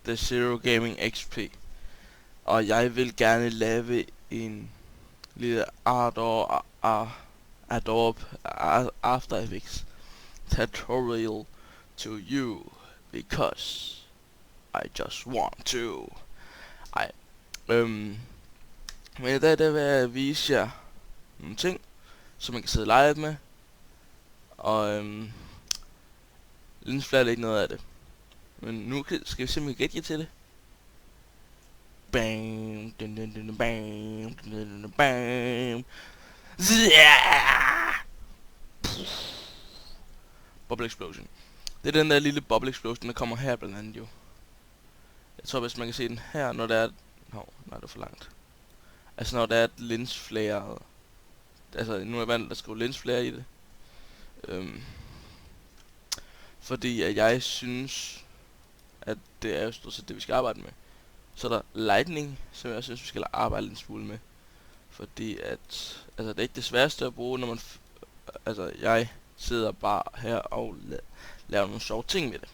The Zero Gaming XP. Og jeg vil gerne lave en lille Adobe After Effects tutorial to you because I just want to. Ej, men i dag der vil jeg vise jer nogle ting, som man kan sidde live med. Og Lensflare er ikke noget af det. Men nu skal vi simpelthen gætte jer til det. Bam, dun, dun, dun, bam, dun, dun, bam. Bubble Explosion. Det er den der lille Bubble Explosion, der kommer her blandt andet jo. Jeg tror, hvis man kan se den her, når der er... nej, det er for langt. Altså når der er et lensflare. Altså nu er jeg vant at skrive lensflare i det. Fordi at jeg synes, at det er jo stort set det, vi skal arbejde med. Så er der lightning, som jeg synes, vi skal arbejde en smule med. Fordi at, altså det er ikke det sværeste at bruge, når man, altså jeg sidder bare her og laver nogle sjove ting med det.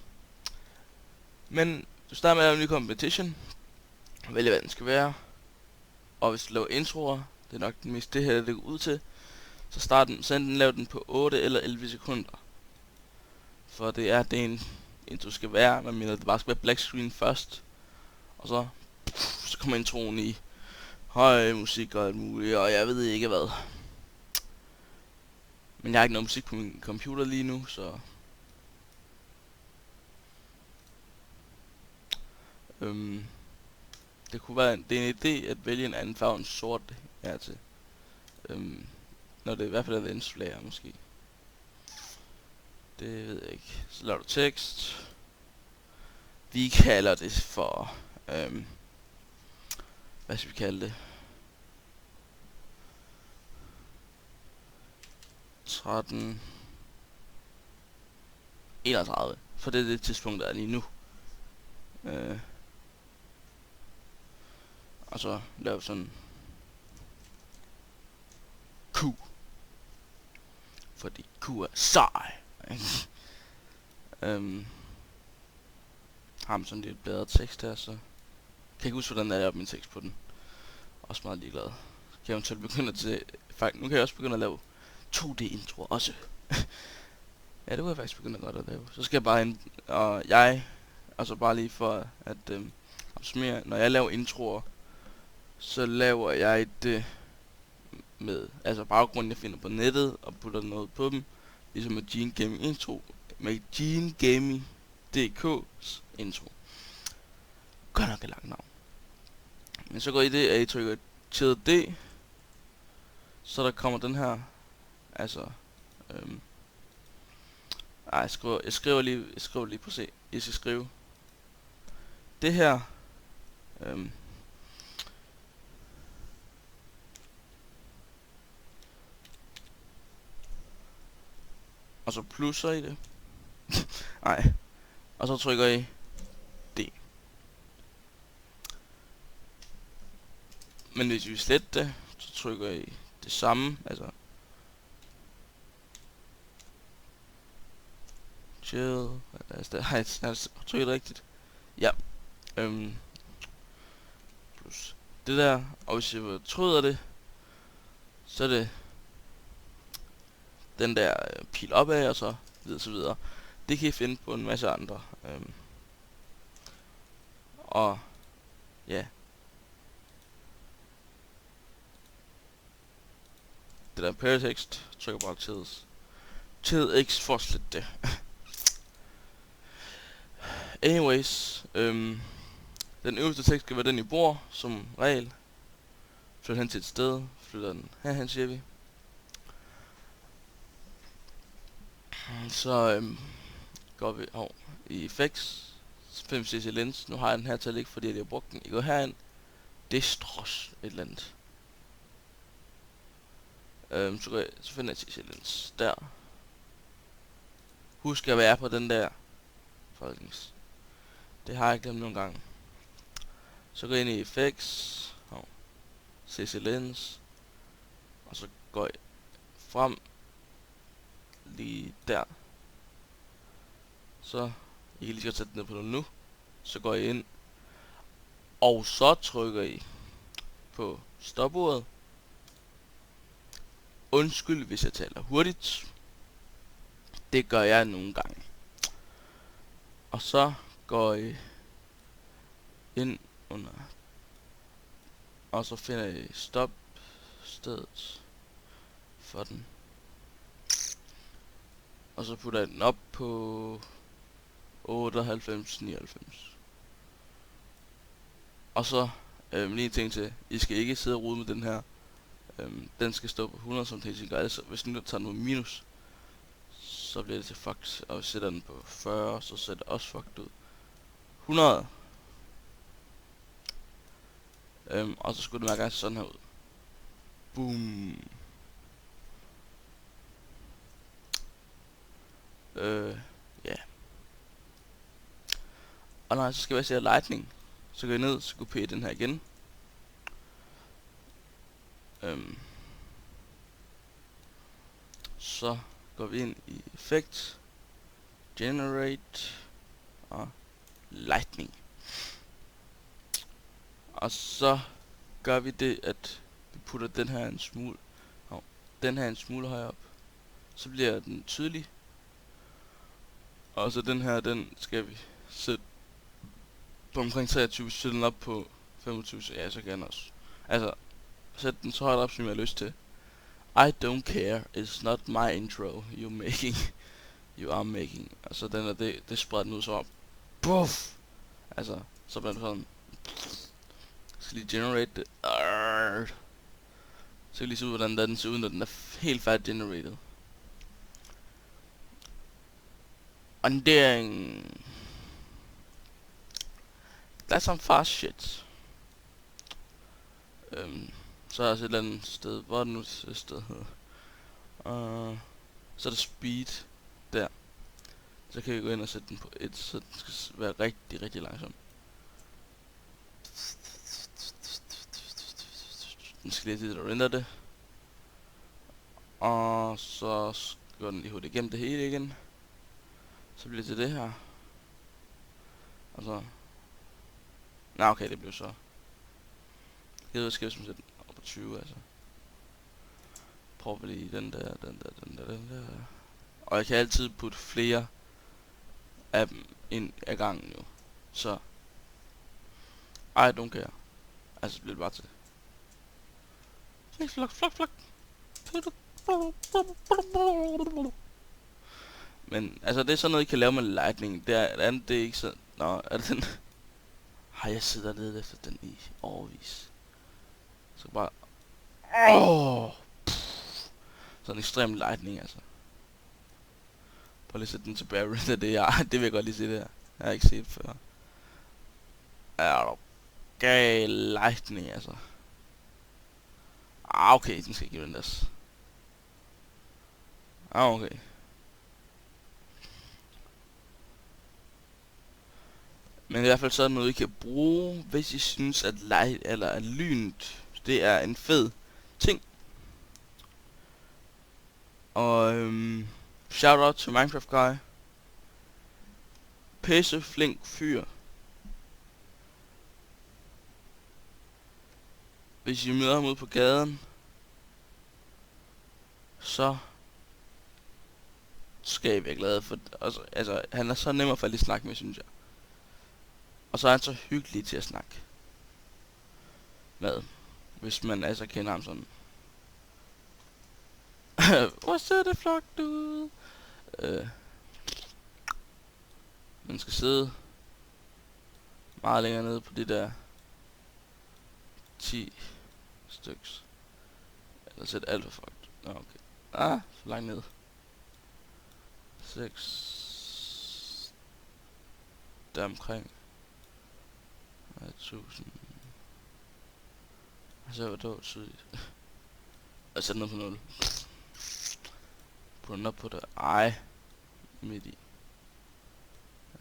Men du starter med at lave en ny competition. Vælg hvad den skal være. Og hvis du laver introer, det er nok den mest det her, det går ud til. Så lav den på 8 eller 11 sekunder. For det er det en intro skal være. Man mener, det bare skal være black screen først. Og så kommer introen i høj musik og alt muligt, og jeg ved ikke hvad. Men jeg har ikke noget musik på min computer lige nu, så... det kunne være det er en idé at vælge en anden farve end sort her til. Når det i hvert fald er lensflare måske. Det ved jeg ikke. Så laver du tekst. Vi kalder det for... hvad skal vi kalde det? 13... 31. For det er det tidspunkt, der er lige nu. Og så laver vi sådan... Q. Fordi Q er sej. Har man sådan lidt bedre tekst her, så... Kan ikke huske, hvordan jeg min tekst på den. Også meget ligeglad. Kan jeg eventuelt begynde til... Faktisk, nu kan jeg også begynde at lave 2D introer også. Ja, det kunne jeg faktisk begynde godt at lave. Så skal jeg bare ind... Og så bare lige for at... opsummere, når jeg laver introer, så laver jeg det med... Altså baggrunden, jeg finder på nettet, og putter noget på dem. Ligesom med Gene Gaming intro. Med Gene Gaming DK's intro. Godt nok et langt navn. Men så går I det, at I trykker til D. Så der kommer den her. Altså. Jeg skriver lige på C. I skal skrive. Det her. Og så plusser I det. Nej. Og så trykker I D. Men hvis vi sletter det, så trykker I det samme, altså chill, har jeg trykket rigtigt? Ja. Plus det der, og hvis jeg fortryder det, så er det den der pil opad, og så videre. Det kan I finde på en masse andre. Og ja. Det der paratekst, trykker bare til X for at slette det. Anyways, den øverste tekst skal være den I bruger, som regel. Flyt hen til et sted, flytter den herhen, siger vi. Så går vi over i Effects, 5cc lens. Nu har jeg den her til at ligge, fordi jeg har brugt den. I går herind, distros et eller andet. Så finder jeg cc lens der. Husk at være på den der, folkens. Det har jeg glemt nogle gange. Så går jeg ind i Effects, CC Lens, og så går jeg frem lige der. Så I kan lige så sætte den ned på 0 nu. så går I ind, og så trykker I på stopordet. Undskyld, hvis jeg taler hurtigt. Det gør jeg nogle gange. Og så går I ind under, og så finder I stop stedet for den. Og så putter jeg den op på 98,99. Og så lige en ting til. I skal ikke sidde og rode med den her. Den skal stå på 100 som det gør. Altså, hvis nu tager den på minus, så bliver det til fucked. Og hvis sætter den på 40, så ser det også fucked ud. 100. Og så skulle det mærke sådan her ud. Boom. Ja. Og nej, så skal vi se lightning. Så går jeg ned, så kopierer den her igen. Så går vi ind i effekt, generate og lightning. Og så gør vi det, at vi putter den her en smule højere op. Så bliver den tydelig. Og så den her, den skal vi sætte på omkring 23, sætte den op på 25, så ja, så kan den også. Altså, sæt den så højt op, som jeg har lyst til. I don't care, it's not my intro you are making. Altså den er det spreder den ud så op. Puff! Altså, så bliver den sådan. Skal lige generate det. Så kan lige se ud, hvordan den ser ud, når den er helt færdig generated. Ondering. That's some fast shit. Så er der et eller andet sted. Hvor er det nu et sted hedder? Så er der speed der. Så kan vi gå ind og sætte den på 1, så den skal være rigtig, rigtig langsom. Den skal lige til at render det. Og så går den lige hurtigt igennem det hele igen. Så bliver det til det her. Og så... Nej, okay, det bliver så... Jeg ved, skal vi sætte den op på 20, altså. Prøver vi lige den der. Og jeg kan altid putte flere af dem ind ad gangen jo. Så... I don't care. Altså, bliver det bare til. Flok. Men, altså, det er sådan noget, I kan lave med lightning. Det er ikke så... Nå, er det den... Har jeg siddet nede efter den i overvis. Så bare... Sådan en ekstrem lightning, altså. Prøv lige at sætte den tilbage. Det vil jeg godt lige se det her. Jeg har ikke set før. Er du gal lightning, altså. Okay, den skal give den der. Okay. Men i hvert fald så er det noget, I kan bruge, hvis I synes, at at lynet, det er en fed ting. Og shout out til Minecraft Guy. Pisse flink fyr. Hvis I møder ham ude på gaden, så skal I være glade for det. Altså, han er så nem at falde i snak med, synes jeg. Og så er han så hyggelig til at snakke med, hvis man altså kender ham sådan. Hvor ser det flokt ud? Man skal sidde meget længere nede på det der 10 styks. Eller sæt alt for fucked. Okay. Så langt ned. 6 der omkring 1000. Så var det tydeligt. Og sæt noget på 0. Put den op på det. Midt i.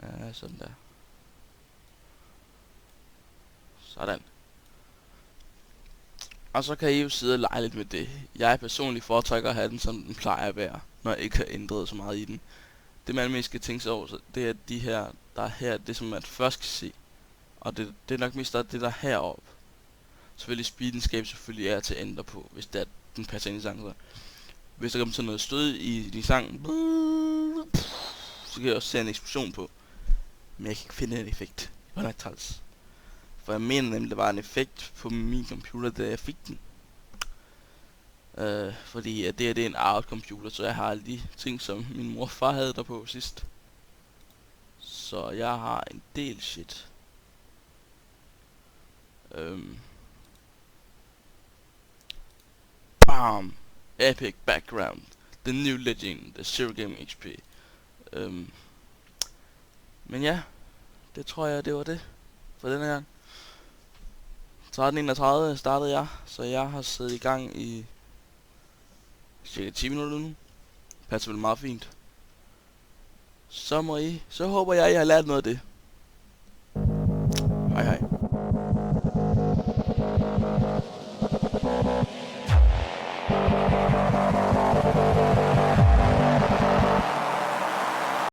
Ja, sådan der. Sådan. Og så kan I jo sidde og lege lidt med det. Jeg personligt foretrækker at have den, som den plejer at være, når jeg ikke har ændret så meget i den. Det man mest skal tænke sig over, så det er de her der er her, det som man først kan se. Og det er nok mest det der heroppe. Selvfølgelig speeden skal vi selvfølgelig er til at ændre på, hvis det er, den passer ind i sangen. Så hvis der kommer sådan noget stød i din sang, så kan jeg også se en eksplosion på. Men jeg kan ikke finde en effekt. Det var nok træls. For jeg mener nemlig, der var en effekt på min computer, da jeg fik den. Fordi at det er en arvet computer, så jeg har alle de ting, som min mor og far havde der på sidst. Så jeg har en del shit. Bam! Epic background. The new legend. The Zero Game XP. Men ja, det tror jeg, det var det for denne gang. 13:31 startede jeg, så jeg har siddet i gang i cirka 10 minutter nu. Passer vel meget fint. Så håber jeg har lært noget af det.